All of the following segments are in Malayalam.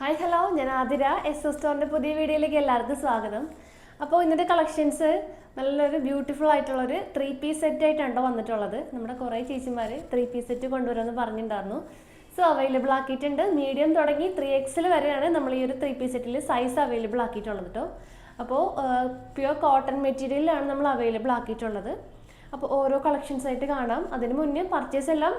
ഹായ് ഹലോ, ഞാൻ ആതിര. എസ് എസ് സ്റ്റോറിൻ്റെ പുതിയ വീഡിയോയിലേക്ക് എല്ലാവർക്കും സ്വാഗതം. അപ്പോൾ ഇന്നത്തെ കളക്ഷൻസ് നല്ലൊരു ബ്യൂട്ടിഫുൾ ആയിട്ടുള്ളൊരു 3-piece സെറ്റ് ആയിട്ടാണ് വന്നിട്ടുള്ളത്. നമ്മുടെ കുറേ ചേച്ചിമാർ 3-piece സെറ്റ് കൊണ്ടുവരുമെന്ന് പറഞ്ഞിട്ടുണ്ടായിരുന്നു. സോ അവൈലബിൾ ആക്കിയിട്ടുണ്ട്. മീഡിയം തുടങ്ങി 3XL വരെയാണ് നമ്മൾ ഈ ഒരു 3-piece സെറ്റിൽ സൈസ് അവൈലബിൾ ആക്കിയിട്ടുള്ളത് കേട്ടോ. അപ്പോൾ പ്യുവർ കോട്ടൺ മെറ്റീരിയലാണ് നമ്മൾ അവൈലബിൾ ആക്കിയിട്ടുള്ളത്. അപ്പോൾ ഓരോ കളക്ഷൻസ് ആയിട്ട് കാണാം. അതിന് മുന്നേ പർച്ചേസ് എല്ലാം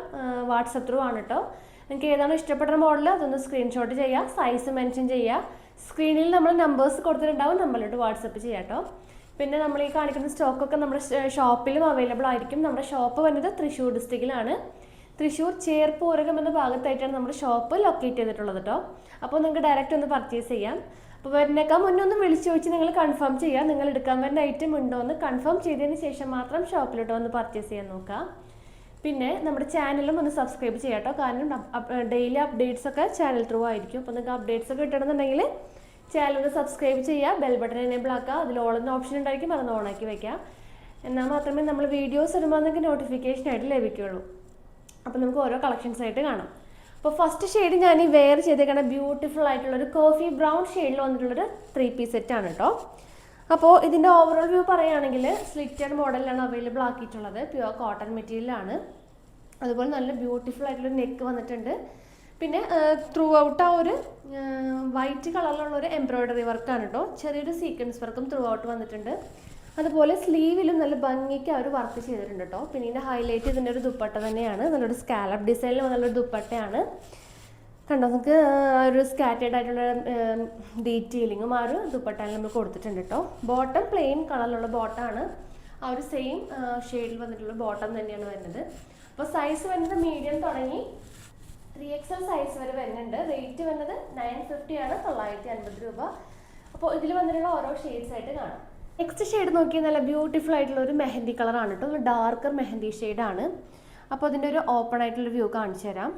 വാട്സപ്പ് ത്രൂ ആണ് കേട്ടോ. നിങ്ങൾക്ക് ഏതാണോ ഇഷ്ടപ്പെട്ട മോഡൽ അതൊന്ന് സ്ക്രീൻഷോട്ട് ചെയ്യുക, സൈസ് മെൻഷൻ ചെയ്യുക. സ്ക്രീനിൽ നമ്മൾ നമ്പേഴ്സ് കൊടുത്തിട്ടുണ്ടാവും, നമ്പറിലോട്ട് വാട്സപ്പ് ചെയ്യാം കേട്ടോ. പിന്നെ നമ്മൾ ഈ കാണിക്കുന്ന സ്റ്റോക്കൊക്കെ നമ്മുടെ ഷോപ്പിലും അവൈലബിൾ ആയിരിക്കും. നമ്മുടെ ഷോപ്പ് വന്നത് തൃശ്ശൂർ ഡിസ്ട്രിക്റ്റിലാണ്. തൃശ്ശൂർ ചേർപ്പൂരകം എന്ന ഭാഗത്തായിട്ടാണ് നമ്മുടെ ഷോപ്പ് ലൊക്കേറ്റ് ചെയ്തിട്ടുള്ളത് കേട്ടോ. അപ്പോൾ നിങ്ങൾക്ക് ഡയറക്റ്റ് ഒന്ന് പർച്ചേസ് ചെയ്യാം. അപ്പോൾ വരുന്നേക്കാൾ മുന്നേ ഒന്ന് വിളിച്ചു ചോദിച്ച് നിങ്ങൾ കൺഫേം ചെയ്യുക. നിങ്ങൾ എടുക്കാൻ വരുന്ന ഐറ്റം ഉണ്ടോ എന്ന് കൺഫേം ചെയ്തതിന് ശേഷം മാത്രം ഷോപ്പിലോട്ട് വന്ന് പർച്ചേസ് ചെയ്യാൻ നോക്കുക. പിന്നെ നമ്മുടെ ചാനലും ഒന്ന് സബ്സ്ക്രൈബ് ചെയ്യാം കേട്ടോ. കാരണം ഡെയിലി അപ്ഡേറ്റ്സ് ഒക്കെ ചാനൽ ത്രൂ ആയിരിക്കും. അപ്പോൾ നിങ്ങൾക്ക് അപ്ഡേറ്റ്സ് ഒക്കെ കിട്ടണമെന്നുണ്ടെങ്കിൽ ചാനൽ ഒന്ന് സബ്സ്ക്രൈബ് ചെയ്യുക, ബെൽ ബട്ടൺ എനേബിൾ ആക്കുക. അതിൽ ഓൾ എന്ന ഓപ്ഷൻ ഉണ്ടായിരിക്കും, അതൊന്ന് ഓണാക്കി വയ്ക്കുക. എന്നാൽ മാത്രമേ നമ്മൾ വീഡിയോസ് ഇടുമ്പോൾ നിങ്ങൾക്ക് നോട്ടിഫിക്കേഷൻ ആയിട്ട് ലഭിക്കുകയുള്ളൂ. അപ്പോൾ നമുക്ക് ഓരോ കളക്ഷൻസ് ആയിട്ട് കാണാം. അപ്പോൾ ഫസ്റ്റ് ഷെയ്ഡ് ഞാൻ ഈ വെയർ ചെയ്തേക്കുന്ന ബ്യൂട്ടിഫുൾ ആയിട്ടുള്ളൊരു കോഫി ബ്രൗൺ ഷെയ്ഡിൽ വന്നിട്ടുള്ളൊരു 3-piece സെറ്റാണ് കേട്ടോ. അപ്പോൾ ഇതിൻ്റെ ഓവറോൾ വ്യൂ പറയുകയാണെങ്കിൽ സ്ലിറ്റഡ് മോഡലിലാണ് അവൈലബിൾ ആക്കിയിട്ടുള്ളത്. പ്യുവർ കോട്ടൺ മെറ്റീരിയലാണ്. അതുപോലെ നല്ല ബ്യൂട്ടിഫുൾ ആയിട്ടുള്ളൊരു നെക്ക് വന്നിട്ടുണ്ട്. പിന്നെ ത്രൂ ഔട്ട് ആ ഒരു വൈറ്റ് കളറിലുള്ളൊരു എംബ്രോയ്ഡറി വർക്കാണ് കേട്ടോ. ചെറിയൊരു സീക്വൻസ് വർക്കും ത്രൂ ഔട്ട് വന്നിട്ടുണ്ട്. അതുപോലെ സ്ലീവിലും നല്ല ഭംഗിക്ക് അവർ വർക്ക് ചെയ്തിട്ടുണ്ട് കേട്ടോ. പിന്നെ ഇതിൻ്റെ ഹൈലൈറ്റ് ഇതിൻ്റെ ഒരു ദുപ്പട്ട തന്നെയാണ്. നല്ലൊരു സ്കാലപ്പ് ഡിസൈനിൽ നല്ലൊരു ദുപ്പട്ടയാണ് കണ്ടോ. നമുക്ക് ഒരു സ്കാറ്റേഡ് ആയിട്ടുള്ള ഡീറ്റെയിലിങ്ങും ആ ഒരു ദുപ്പട്ടയിൽ നമ്മൾ കൊടുത്തിട്ടുണ്ട് കേട്ടോ. ബോട്ടം പ്ലെയിൻ കളറിലുള്ള ബോട്ടമാണ്. ആ ഒരു സെയിം ഷെയ്ഡിൽ വന്നിട്ടുള്ള ബോട്ടം തന്നെയാണ് വരുന്നത്. അപ്പോൾ സൈസ് വരുന്നത് മീഡിയം തുടങ്ങി 3XL സൈസ് വരെ വരുന്നുണ്ട്. റേറ്റ് വരുന്നത് 950 ആണ്, 950 രൂപ. അപ്പോൾ ഇതിൽ വന്നിട്ടുള്ള ഓരോ ഷെയ്ഡ്സ് ആയിട്ട് കാണാം. നെക്സ്റ്റ് ഷെയ്ഡ് നോക്കിയാൽ നല്ല ബ്യൂട്ടിഫുൾ ആയിട്ടുള്ള ഒരു മെഹന്തി കളറാണ് കേട്ടോ. ഒരു ഡാർക്കർ മെഹന്തി ഷെയ്ഡാണ്. അപ്പോൾ അതിൻ്റെ ഒരു ഓപ്പൺ ആയിട്ടുള്ള വ്യൂ കാണിച്ചു തരാം.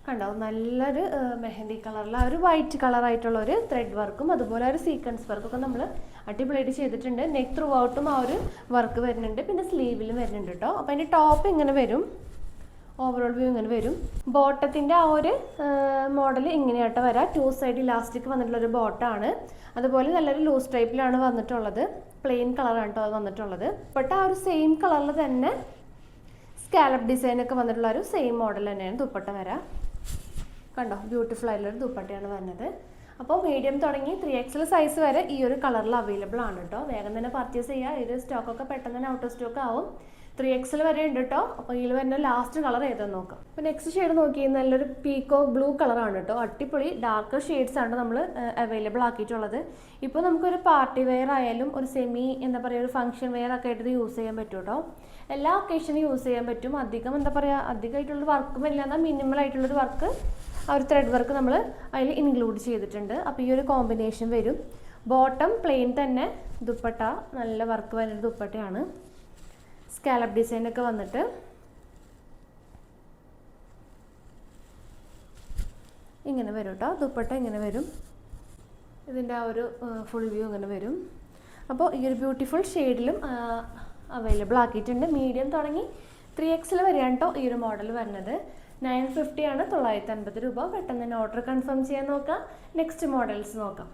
കണ്ടോ, നല്ലൊരു മെഹന്തി കളറിൽ ആ ഒരു വൈറ്റ് കളറായിട്ടുള്ള ഒരു ത്രെഡ് വർക്കും അതുപോലെ ഒരു സീക്വൻസ് വർക്കൊക്കെ നമ്മൾ അടിപൊളിയായിട്ട് ചെയ്തിട്ടുണ്ട്. നെക്ക് ത്രൂ ഔട്ടും ആ ഒരു വർക്ക് വരുന്നുണ്ട്. പിന്നെ സ്ലീവിലും വരുന്നുണ്ട് കേട്ടോ. അപ്പോൾ അതിൻ്റെ ടോപ്പ് ഇങ്ങനെ വരും, ഓവറോൾ വ്യൂ ഇങ്ങനെ വരും. ബോട്ടത്തിൻ്റെ ആ ഒരു മോഡൽ ഇങ്ങനെയായിട്ട് വരാം. 2 സൈഡ് ഇലാസ്റ്റിക് വന്നിട്ടുള്ളൊരു ബോട്ടമാണ്. അതുപോലെ നല്ലൊരു ലൂസ് ടൈപ്പിലാണ് വന്നിട്ടുള്ളത്. പ്ലെയിൻ കളറാണ് കേട്ടോ അത് വന്നിട്ടുള്ളത്. ബട്ട് ആ ഒരു സെയിം കളറിൽ തന്നെ സ്കാലപ്പ് ഡിസൈനൊക്കെ വന്നിട്ടുള്ള ഒരു സെയിം മോഡൽ തന്നെയാണ് ദുപ്പട്ട വരാം. കണ്ടോ, ബ്യൂട്ടിഫുൾ ആയിട്ടുള്ളൊരു ദുപ്പട്ടയാണ് വരുന്നത്. അപ്പോൾ മീഡിയം തുടങ്ങി 3XL സൈസ് വരെ ഈ ഒരു കളറിൽ അവൈലബിൾ ആണ് കേട്ടോ. വേഗം തന്നെ പർച്ചേസ് ചെയ്യുക. ഇത് സ്റ്റോക്കൊക്കെ പെട്ടെന്ന് തന്നെ ഔട്ട് ഓഫ് സ്റ്റോക്ക് ആവും. 3XL വരെ ഉണ്ട് കേട്ടോ. അപ്പോൾ ഇതിൽ വരുന്ന ലാസ്റ്റ് കളർ ഏതെന്ന് നോക്കാം. അപ്പോൾ നെക്സ്റ്റ് ഷെയ്ഡ് നോക്കി നല്ലൊരു പീക്കോ ബ്ലൂ കളറാണ് കേട്ടോ. അടിപൊളി ഡാർക്ക് ഷെയ്ഡ്സ് ആണ് നമ്മൾ അവൈലബിൾ ആക്കിയിട്ടുള്ളത്. ഇപ്പോൾ നമുക്കൊരു പാർട്ടി വെയർ ആയാലും ഒരു സെമി എന്താ പറയുക ഒരു ഫംഗ്ഷൻ വെയർ ഒക്കെ ആയിട്ട് ഇത് യൂസ് ചെയ്യാൻ പറ്റും കേട്ടോ. എല്ലാ ഒക്കേഷനും യൂസ് ചെയ്യാൻ പറ്റും. അധികം എന്താ പറയുക അധികമായിട്ടുള്ള വർക്കും ഇല്ലാതെ മിനിമൽ ആയിട്ടുള്ളൊരു വർക്ക് ആ ഒരു ത്രെഡ് വർക്ക് നമ്മൾ അതിൽ ഇൻക്ലൂഡ് ചെയ്തിട്ടുണ്ട്. അപ്പോൾ ഈ ഒരു കോമ്പിനേഷൻ വരും. ബോട്ടം പ്ലെയിൻ തന്നെ, ദുപ്പട്ട നല്ല വർക്ക് വരുന്ന ദുപ്പട്ടയാണ്. സ്കാലപ്പ് ഡിസൈനൊക്കെ വന്നിട്ട് ഇങ്ങനെ വരും കേട്ടോ. ദുപ്പട്ട ഇങ്ങനെ വരും. ഇതിൻ്റെ ആ ഒരു ഫുൾ വ്യൂ ഇങ്ങനെ വരും. അപ്പോൾ ഈ ഒരു ബ്യൂട്ടിഫുൾ ഷെയ്ഡിലും അവൈലബിൾ ആക്കിയിട്ടുണ്ട്. മീഡിയം തുടങ്ങി 3XL വരെയാണ് കേട്ടോ ഈ ഒരു മോഡൽ വരുന്നത്. 950 ആണ്, 950 രൂപ. പെട്ടെന്ന് തന്നെ ഓർഡർ കൺഫേം ചെയ്യാൻ നോക്കാം. നെക്സ്റ്റ് മോഡൽസ് നോക്കാം.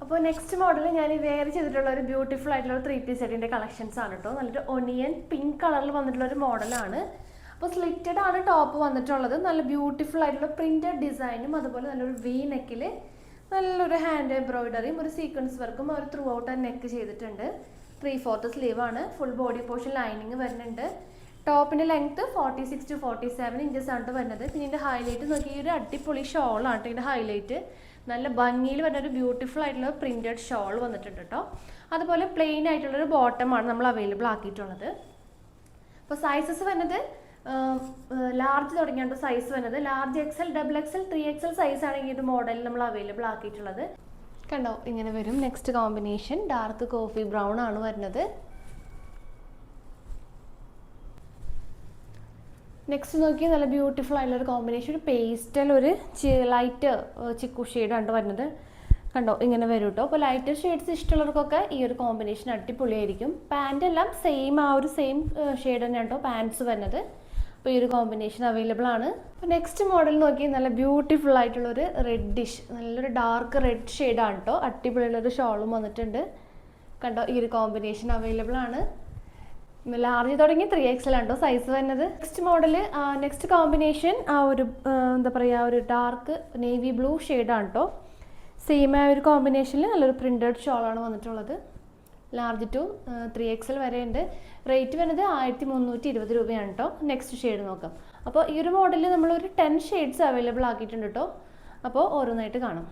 അപ്പോൾ നെക്സ്റ്റ് മോഡൽ ഞാൻ ഈ വെയർ ചെയ്തിട്ടുള്ള ഒരു ബ്യൂട്ടിഫുൾ ആയിട്ടുള്ള 3-piece സെറ്റിൻ്റെ കളക്ഷൻസ് ആണ് കേട്ടോ. നല്ലൊരു ഒണിയൻ പിങ്ക് കളറിൽ വന്നിട്ടുള്ള ഒരു മോഡലാണ്. അപ്പോൾ സ്ലിറ്റഡ് ആണ് ടോപ്പ് വന്നിട്ടുള്ളത്. നല്ല ബ്യൂട്ടിഫുൾ ആയിട്ടുള്ള പ്രിന്റഡ് ഡിസൈനും അതുപോലെ നല്ലൊരു വി നെക്കിൽ നല്ലൊരു ഹാൻഡ് എംബ്രോയിഡറിയും ഒരു സീക്വൻസ് വർക്കും ഒരു ത്രൂ ഔട്ട് നെക്ക് ചെയ്തിട്ടുണ്ട്. 3/4 സ്ലീവ് ആണ്. ഫുൾ ബോഡി പോർഷൻ ലൈനിങ് വരുന്നുണ്ട്. ടോപ്പിൻ്റെ ലെങ്ത്ത് 46 to 47 ഇഞ്ചസ് ആണ് വരുന്നത്. പിന്നെ ഇതിൻ്റെ ഹൈലൈറ്റ് നോക്കി ഒരു അടിപൊളി ഷോളാണ് ഇതിൻ്റെ ഹൈലൈറ്റ്. നല്ല ഭംഗിയിൽ വരുന്ന ഒരു ബ്യൂട്ടിഫുൾ ആയിട്ടുള്ള പ്രിന്റഡ് ഷോൾ വന്നിട്ടുണ്ട് കേട്ടോ. അതുപോലെ പ്ലെയിൻ ആയിട്ടുള്ളൊരു ബോട്ടമാണ് നമ്മൾ അവൈലബിൾ ആക്കിയിട്ടുള്ളത്. അപ്പോൾ സൈസസ് വരുന്നത് ലാർജ് തുടങ്ങിയാണ് സൈസ് വരുന്നത്. ലാർജ് XL, XXL, 3XL സൈസാണ് ഈ ഒരു മോഡലിൽ നമ്മൾ അവൈലബിൾ ആക്കിയിട്ടുള്ളത്. കണ്ടോ, ഇങ്ങനെ വരും. Next combination dark coffee brown ആണ് വരുന്നത്. നെക്സ്റ്റ് നോക്കി നല്ല ബ്യൂട്ടിഫുൾ ആയിട്ടുള്ളൊരു കോമ്പിനേഷൻ, ഒരു പേസ്റ്റൽ ഒരു ലൈറ്റ് ചിക്കു ഷെയ്ഡാണ് വരുന്നത്. കണ്ടോ, ഇങ്ങനെ വരും കേട്ടോ. അപ്പോൾ ലൈറ്റർ ഷെയ്ഡ്സ് ഇഷ്ടമുള്ളവർക്കൊക്കെ ഈ ഒരു കോമ്പിനേഷൻ അടിപൊളിയായിരിക്കും. പാൻ്റ് എല്ലാം സെയിം ആ ഒരു സെയിം ഷെയ്ഡ് തന്നെയാണ് കേട്ടോ പാൻറ്റ്സ് വരുന്നത്. അപ്പോൾ ഈ ഒരു കോമ്പിനേഷൻ അവൈലബിൾ ആണ്. അപ്പോൾ നെക്സ്റ്റ് മോഡൽ നോക്കി നല്ല ബ്യൂട്ടിഫുൾ ആയിട്ടുള്ളൊരു റെഡിഷ്, നല്ലൊരു ഡാർക്ക് റെഡ് ഷെയ്ഡാണ് കേട്ടോ. അടിപൊളിയുള്ളൊരു ഷോളും വന്നിട്ടുണ്ട്. കണ്ടോ, ഈ ഒരു കോമ്പിനേഷൻ അവൈലബിൾ ആണ്. ലാർജ് തുടങ്ങി 3XL ആണ് കേട്ടോ സൈസ് വരുന്നത്. നെക്സ്റ്റ് മോഡൽ, നെക്സ്റ്റ് കോമ്പിനേഷൻ ഒരു എന്താ പറയുക, ഒരു ഡാർക്ക് നേവി ബ്ലൂ ഷെയ്ഡാണ് കേട്ടോ. സെയിം ആ ഒരു കോമ്പിനേഷനിൽ നല്ലൊരു പ്രിൻറ്റഡ് ഷോളാണ് വന്നിട്ടുള്ളത്. ലാർജ് ടു 3XL വരെ ഉണ്ട്. റേറ്റ് വരുന്നത് 1320 രൂപയാണ് കേട്ടോ. നെക്സ്റ്റ് ഷെയ്ഡ് നോക്കാം. അപ്പോൾ ഈ ഒരു മോഡലിൽ നമ്മളൊരു 10 ഷെയ്ഡ്സ് അവൈലബിൾ ആക്കിയിട്ടുണ്ട് കേട്ടോ. അപ്പോൾ ഓരോന്നായിട്ട് കാണാം.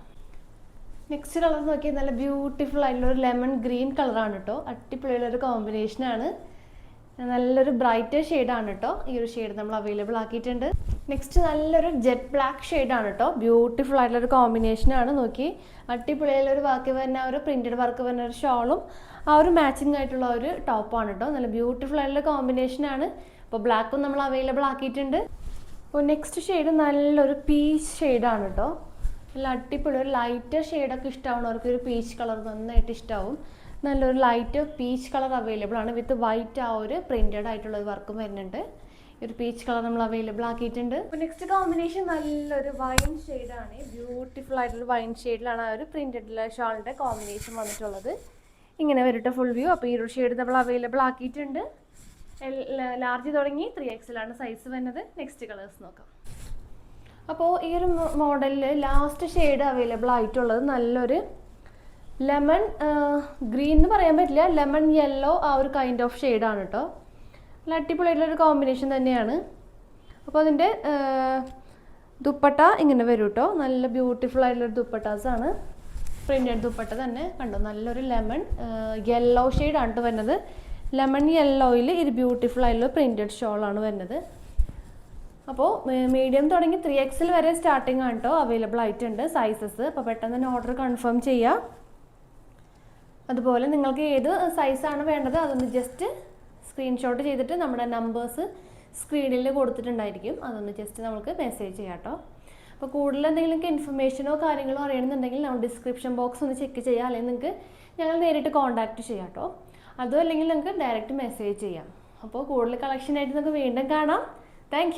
നെക്സ്റ്റ് കളർ നോക്കിയാൽ നല്ല ബ്യൂട്ടിഫുൾ ആയിട്ടുള്ള ഒരു ലെമൺ ഗ്രീൻ കളറാണ് കേട്ടോ. അടിപൊളിയുള്ളൊരു കോമ്പിനേഷനാണ്. നല്ലൊരു ബ്രൈറ്റർ ഷെയ്ഡാണ് കേട്ടോ. ഈ ഒരു ഷെയ്ഡ് നമ്മൾ അവൈലബിൾ ആക്കിയിട്ടുണ്ട്. നെക്സ്റ്റ് നല്ലൊരു ജെറ്റ് ബ്ലാക്ക് ഷെയ്ഡാണ് കേട്ടോ. ബ്യൂട്ടിഫുൾ ആയിട്ടുള്ളൊരു കോമ്പിനേഷനാണ്. നോക്കി, അടിപൊളിയായുള്ളൊരു വർക്ക് വരുന്ന ഒരു പ്രിൻറ്റഡ് വർക്ക് വരുന്ന ഒരു ഷോളും ആ ഒരു മാച്ചിങ് ആയിട്ടുള്ള ഒരു ടോപ്പാണ് കേട്ടോ. നല്ല ബ്യൂട്ടിഫുൾ ആയിട്ടുള്ള കോമ്പിനേഷനാണ്. അപ്പോൾ ബ്ലാക്കും നമ്മൾ അവൈലബിൾ ആക്കിയിട്ടുണ്ട്. അപ്പോൾ നെക്സ്റ്റ് ഷെയ്ഡ് നല്ലൊരു പീച്ച് ഷെയ്ഡാണ് കേട്ടോ. നല്ല അടിപൊളി ഒരു ലൈറ്റ് ഷെയ്ഡൊക്കെ ഇഷ്ടമാവുന്നവർക്ക് ഒരു പീച്ച് കളർ നന്നായിട്ട് ഇഷ്ടമാവും. നല്ലൊരു ലൈറ്റ് പീച്ച് കളർ അവൈലബിൾ ആണ്. വിത്ത് വൈറ്റ് ആ ഒരു പ്രിൻറ്റഡ് ആയിട്ടുള്ള വർക്കും വരുന്നുണ്ട്. ഈ ഒരു പീച്ച് കളർ നമ്മൾ അവൈലബിൾ ആക്കിയിട്ടുണ്ട്. അപ്പോൾ നെക്സ്റ്റ് കോമ്പിനേഷൻ നല്ലൊരു വൈൻ ഷെയ്ഡാണ്. ബ്യൂട്ടിഫുൾ ആയിട്ടുള്ള വൈൻ ഷെയ്ഡിലാണ് ആ ഒരു പ്രിൻറ്റഡ് ഷാളിൻ്റെ കോമ്പിനേഷൻ വന്നിട്ടുള്ളത്. ഇങ്ങനെ വരട്ടെ ഫുൾ വ്യൂ. അപ്പോൾ ഈ ഒരു ഷെയ്ഡ് നമ്മൾ അവൈലബിൾ ആക്കിയിട്ടുണ്ട്. ലാർജ് തുടങ്ങി 3XL ആണ് സൈസ് വരുന്നത്. നെക്സ്റ്റ് കളേഴ്സ് നോക്കാം. അപ്പോൾ ഈ ഒരു മോഡലിൽ ലാസ്റ്റ് ഷെയ്ഡ് അവൈലബിൾ ആയിട്ടുള്ളത് നല്ലൊരു ലെമൺ ഗ്രീൻ എന്ന് പറയാൻ പറ്റില്ല, ലെമൺ യെല്ലോ ആ ഒരു കൈൻഡ് ഓഫ് ഷെയ്ഡാണ് കേട്ടോ. നല്ല അടിപൊളിയായിട്ടുള്ളൊരു കോമ്പിനേഷൻ തന്നെയാണ്. അപ്പോൾ അതിൻ്റെ ദുപ്പട്ട ഇങ്ങനെ വരും കേട്ടോ. നല്ല ബ്യൂട്ടിഫുൾ ആയിട്ടുള്ളൊരു ദുപ്പട്ടാസാണ്. പ്രിൻറ്റഡ് ദുപ്പട്ട തന്നെ കണ്ടോ. നല്ലൊരു ലെമൺ യെല്ലോ ഷെയ്ഡാണ് കേട്ടോ വരുന്നത്. ലെമൺ യെല്ലോയിൽ ഇത് ബ്യൂട്ടിഫുൾ ആയിട്ടുള്ള പ്രിൻറ്റഡ് ഷോളാണ് വരുന്നത്. അപ്പോൾ മീഡിയം തുടങ്ങി 3XL വരെ സ്റ്റാർട്ടിംഗ് ആണ് കേട്ടോ അവൈലബിൾ ആയിട്ടുണ്ട് സൈസസ്. അപ്പോൾ പെട്ടെന്ന് തന്നെ ഓർഡർ കൺഫേം ചെയ്യാം. അതുപോലെ നിങ്ങൾക്ക് ഏത് സൈസാണ് വേണ്ടത് അതൊന്ന് ജസ്റ്റ് സ്ക്രീൻഷോട്ട് ചെയ്തിട്ട് നമ്മുടെ നമ്പേഴ്സ് സ്ക്രീനിൽ കൊടുത്തിട്ടുണ്ടായിരിക്കും. അതൊന്ന് ജസ്റ്റ് നമുക്ക് മെസ്സേജ് ചെയ്യാം കേട്ടോ. അപ്പോൾ കൂടുതൽ എന്തെങ്കിലും ഇൻഫർമേഷനോ കാര്യങ്ങളോ അറിയണമെന്നുണ്ടെങ്കിൽ നമ്മൾ ഡിസ്ക്രിപ്ഷൻ ബോക്സ് ഒന്ന് ചെക്ക് ചെയ്യാം. അല്ലെങ്കിൽ നിങ്ങൾക്ക് ഞങ്ങൾ നേരിട്ട് കോൺടാക്റ്റ് ചെയ്യാം കേട്ടോ. അതും അല്ലെങ്കിൽ നിങ്ങൾക്ക് ഡയറക്റ്റ് മെസ്സേജ് ചെയ്യാം. അപ്പോൾ കൂടുതൽ കളക്ഷനായിട്ട് നമുക്ക് വീണ്ടും കാണാം. താങ്ക്